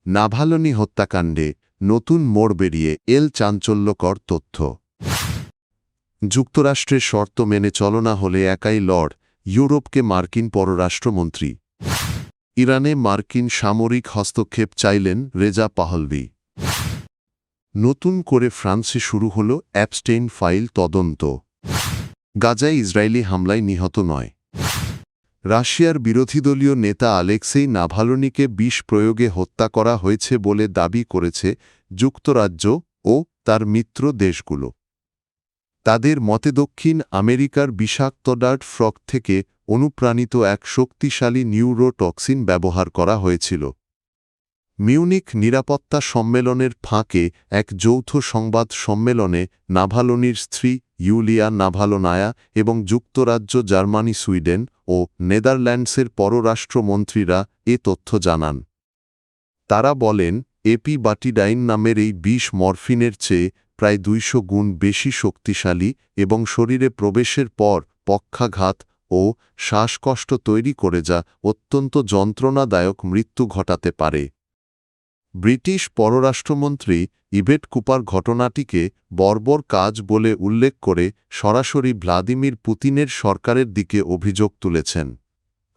Navalny হত্যাকাণ্ডে নতুন মোড় বেরিয়ে এল চাঞ্চল্যকর তথ্য। যুক্তরাষ্ট্রের শর্ত মেনে চলো না হলে একাই লড় ইউরোপকে মার্কিন পররাষ্ট্রমন্ত্রী। ইরানে মার্কিন সামরিক হস্তক্ষেপ চাইলেন রেজা পাহলভি। নতুন করে ফ্রান্সে শুরু হল অ্যাপস্টেইন ফাইল তদন্ত। গাজায় ইসরায়েলি হামলায় নিহত নয়। রাশিয়ার বিরোধীদলীয় নেতা আলেক্সেই নাভালনিকে বিষ প্রয়োগে হত্যা করা হয়েছে বলে দাবি করেছে যুক্তরাজ্য ও তার মিত্র দেশগুলো। তাদের মতে দক্ষিণ আমেরিকার বিষাক্ত ডার্ট ফ্রগ থেকে অনুপ্রাণিত এক শক্তিশালী নিউরোটক্সিন ব্যবহার করা হয়েছিল। মিউনিখ নিরাপত্তা সম্মেলনের ফাঁকে এক যৌথ সংবাদ সম্মেলনে নাভালনির স্ত্রী ইউলিয়া নাভালনায়া এবং যুক্তরাজ্য, জার্মানি, সুইডেন ও নেদারল্যান্ডসের পররাষ্ট্রমন্ত্রীরা এ তথ্য জানান। তারা বলেন, এপিবাটিডাইন নামের এই বিষ মরফিনের চেয়ে প্রায় 200 গুণ বেশি শক্তিশালী এবং শরীরে প্রবেশের পর পক্ষাঘাত ও শ্বাসকষ্ট তৈরি করে যা অত্যন্ত যন্ত্রণাদায়ক মৃত্যু ঘটাতে পারে। ব্রিটিশ পররাষ্ট্রমন্ত্রী ইভেট কুপার ঘটনাটিকে বর্বর কাজ বলে উল্লেখ করে সরাসরি ভ্লাদিমির পুতিনের সরকারের দিকে অভিযোগ তুলেছেন।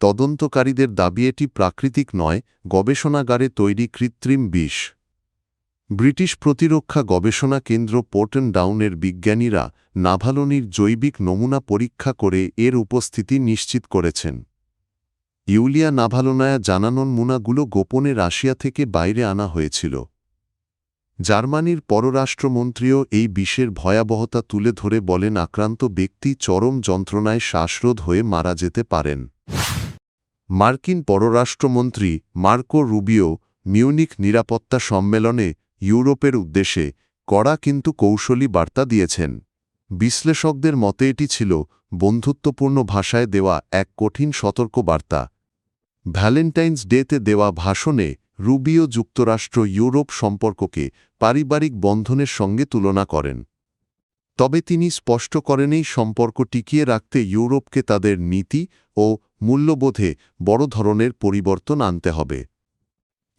তদন্তকারীদের দাবি এটি প্রাকৃতিক নয়, গবেষণাগারে তৈরি কৃত্রিম বিষ। ব্রিটিশ প্রতিরক্ষা গবেষণা কেন্দ্র পোর্টন ডাউনের বিজ্ঞানীরা নাভালনির জৈবিক নমুনা পরীক্ষা করে এর উপস্থিতি নিশ্চিত করেছেন। ইউলিয়া নাভালনায়া জানানো নমুনাগুলো গোপনে রাশিয়া থেকে বাইরে আনা হয়েছিল। জার্মানির পররাষ্ট্রমন্ত্রীও এই বিষের ভয়াবহতা তুলে ধরে বলেন, আক্রান্ত ব্যক্তি চরম যন্ত্রণায় শ্বাসরোধ হয়ে মারা যেতে পারেন। মার্কিন পররাষ্ট্রমন্ত্রী মার্কো রুবিও মিউনিখ নিরাপত্তা সম্মেলনে ইউরোপের উদ্দেশ্যে কড়া কিন্তু কৌশলী বার্তা দিয়েছেন। বিশ্লেষকদের মতে এটি ছিল বন্ধুত্বপূর্ণ ভাষায় দেওয়া এক কঠিন সতর্ক বার্তা। ভ্যালেন্টাইন্স ডেতে দেওয়া ভাষণে রুবিও যুক্তরাষ্ট্র ইউরোপ সম্পর্ককে পারিবারিক বন্ধনের সঙ্গে তুলনা করেন। তবে তিনি স্পষ্ট করেন, এই সম্পর্ক টিকিয়ে রাখতে ইউরোপকে তাদের নীতি ও মূল্যবোধে বড় ধরনের পরিবর্তন আনতে হবে।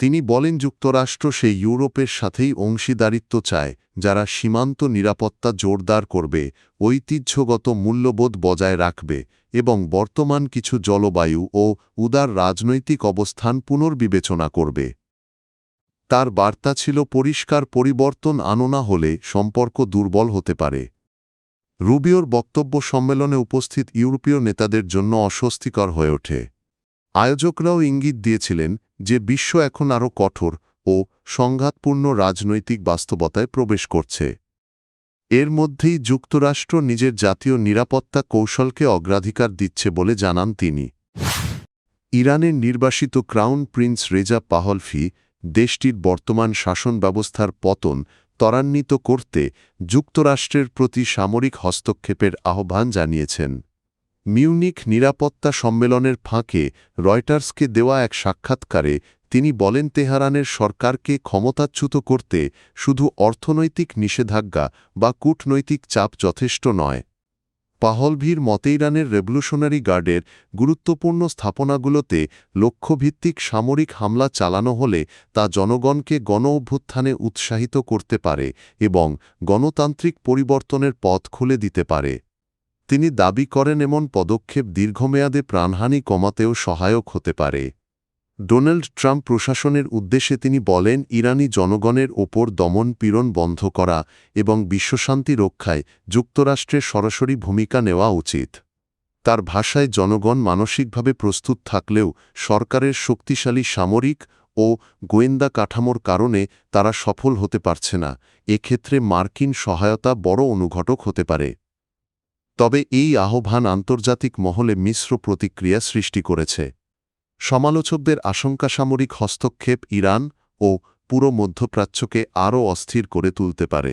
তিনি বলেন, যুক্তরাষ্ট্র সেই ইউরোপের সাথেই অংশীদারিত্ব চায় যারা সীমান্ত নিরাপত্তা জোরদার করবে, ঐতিহ্যগত মূল্যবোধ বজায় রাখবে এবং বর্তমান কিছু জলবায়ু ও উদার রাজনৈতিক অবস্থান পুনর্বিবেচনা করবে। তার বার্তা ছিল পরিষ্কার, পরিবর্তন আনো না হলে সম্পর্ক দুর্বল হতে পারে। রুবিওর বক্তব্য সম্মেলনে উপস্থিত ইউরোপীয় নেতাদের জন্য অস্বস্তিকর হয়ে ওঠে। আয়োজকরাও ইঙ্গিত দিয়েছিলেন যে বিশ্ব এখন আরও কঠোর ও সংঘাতপূর্ণ রাজনৈতিক বাস্তবতায় প্রবেশ করছে। এর মধ্যেই যুক্তরাষ্ট্র নিজের জাতীয় নিরাপত্তা কৌশলকে অগ্রাধিকার দিচ্ছে বলে জানান তিনি। ইরানের নির্বাসিত ক্রাউন প্রিন্স রেজা পাহলভি দেশটির বর্তমান শাসন ব্যবস্থার পতন ত্বরান্বিত করতে যুক্তরাষ্ট্রের প্রতি সামরিক হস্তক্ষেপের আহ্বান জানিয়েছেন। মিউনিখ নিরাপত্তা সম্মেলনের ফাঁকে রয়টার্সকে দেওয়া এক সাক্ষাৎকারে তিনি বলেন, তেহরানের সরকারকে ক্ষমতাচ্যুত করতে শুধু অর্থনৈতিক নিষেধাজ্ঞা বা কূটনৈতিক চাপ যথেষ্ট নয়। পাহলভির মতে ইরানের রেভলিউশনারি গার্ডের গুরুত্বপূর্ণ স্থাপনাগুলোতে লক্ষ্যভিত্তিক সামরিক হামলা চালানো হলে তা জনগণকে গণ অভ্যুত্থানে উৎসাহিত করতে পারে এবং গণতান্ত্রিক পরিবর্তনের পথ খুলে দিতে পারে। তিনি দাবি করেন, এমন পদক্ষেপ দীর্ঘমেয়াদে প্রাণহানি কমাতেও সহায়ক হতে পারে। ডোনাল্ড ট্রাম্প প্রশাসনের উদ্দেশ্যে তিনি বলেন, ইরানি জনগণের ওপর দমন-পীড়ন বন্ধ করা এবং বিশ্বশান্তি রক্ষায় যুক্তরাষ্ট্রের সরাসরি ভূমিকা নেওয়া উচিত। তার ভাষায়, জনগণ মানসিকভাবে প্রস্তুত থাকলেও সরকারের শক্তিশালী সামরিক ও গোয়েন্দা কাঠামোর কারণে তারা সফল হতে পারছে না। এক্ষেত্রে মার্কিন সহায়তা বড় অনুঘটক হতে পারে। তবে এই আহ্বান আন্তর্জাতিক মহলে মিশ্র প্রতিক্রিয়া সৃষ্টি করেছে। সমালোচকদের আশঙ্কা, সামরিক হস্তক্ষেপ ইরান ও পুরো মধ্যপ্রাচ্যকে আরও অস্থির করে তুলতে পারে।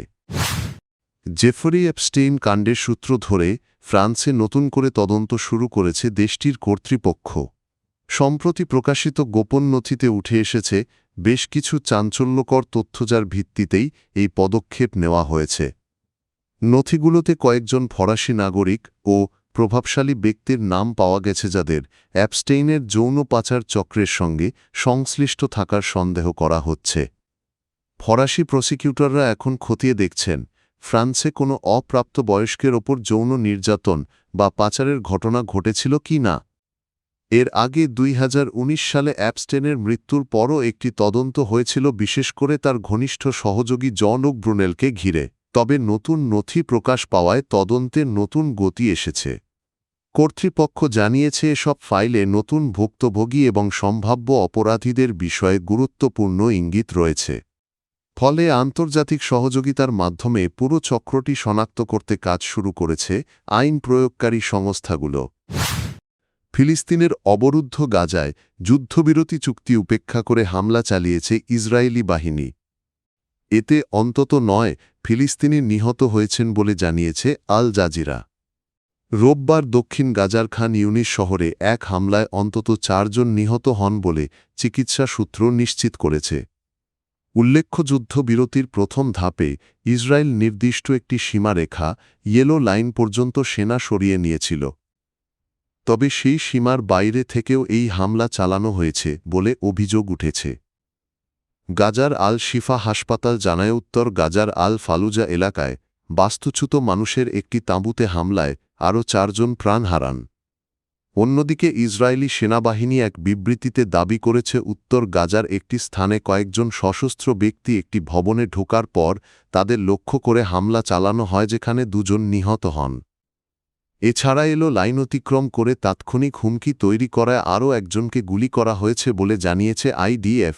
জেফরি এপস্টেইন কাণ্ডের সূত্র ধরে ফ্রান্সে নতুন করে তদন্ত শুরু করেছে দেশটির কর্তৃপক্ষ। সম্প্রতি প্রকাশিত গোপন নথিতে উঠে এসেছে বেশ কিছু চাঞ্চল্যকর তথ্য, যার ভিত্তিতেই এই পদক্ষেপ নেওয়া হয়েছে। নথিগুলোতে কয়েকজন ফরাসি নাগরিক ও প্রভাবশালী ব্যক্তির নাম পাওয়া গেছে যাদের অ্যাপস্টেইনের যৌন পাচার চক্রের সঙ্গে সংশ্লিষ্ট থাকার সন্দেহ করা হচ্ছে। ফরাসি প্রসিকিউটররা এখন খতিয়ে দেখছেন ফ্রান্সে কোনো অপ্রাপ্তবয়স্কের ওপর যৌন নির্যাতন বা পাচারের ঘটনা ঘটেছিল কি না। এর আগে 2019 সালে অ্যাপস্টেনের মৃত্যুর পরও একটি তদন্ত হয়েছিল, বিশেষ করে তার ঘনিষ্ঠ সহযোগী জন ব্রুনেলকে ঘিরে। তবে নতুন নথি প্রকাশ পাওয়ায় তদন্তের নতুন গতি এসেছে। কর্তৃপক্ষ জানিয়েছে এসব ফাইলে নতুন ভুক্তভোগী এবং সম্ভাব্য অপরাধীদের বিষয়ে গুরুত্বপূর্ণ ইঙ্গিত রয়েছে। ফলে আন্তর্জাতিক সহযোগিতার মাধ্যমে পুরো চক্রটি শনাক্ত করতে কাজ শুরু করেছে আইন প্রয়োগকারী সংস্থাগুলো। ফিলিস্তিনের অবরুদ্ধ গাজায় যুদ্ধবিরতি চুক্তি উপেক্ষা করে হামলা চালিয়েছে ইসরায়েলি বাহিনী। এতে অন্তত 9 ফিলিস্তিনি নিহত হয়েছেন বলে জানিয়েছে আল জাজিরা। রোববার দক্ষিণ গাজার খান ইউনিস শহরে এক হামলায় অন্তত 4 জন নিহত হন বলে চিকিৎসা সূত্র নিশ্চিত করেছে। উল্লেখ্য, যুদ্ধবিরতির প্রথম ধাপে ইসরায়েল নির্দিষ্ট একটি সীমারেখা ইয়েলো লাইন পর্যন্ত সেনা সরিয়ে নিয়েছিল। তবে সেই সীমার বাইরে থেকেও এই হামলা চালানো হয়েছে বলে অভিযোগ উঠেছে। গাজার আল শিফা হাসপাতাল জানায় উত্তর গাজার আল ফালুজা এলাকায় বাস্তুচ্যুত মানুষের একটি তাঁবুতে হামলায় আরও 4 জন প্রাণ হারান। অন্যদিকে ইসরায়েলি সেনাবাহিনী এক বিবৃতিতে দাবি করেছে উত্তর গাজার একটি স্থানে কয়েকজন সশস্ত্র ব্যক্তি একটি ভবনে ঢোকার পর তাদের লক্ষ্য করে হামলা চালানো হয়, যেখানে 2 জন নিহত হন। এছাড়া লাইন অতিক্রম করে তাৎক্ষণিক হুমকি তৈরি করায় আরও একজনকে গুলি করা হয়েছে বলে জানিয়েছে IDF।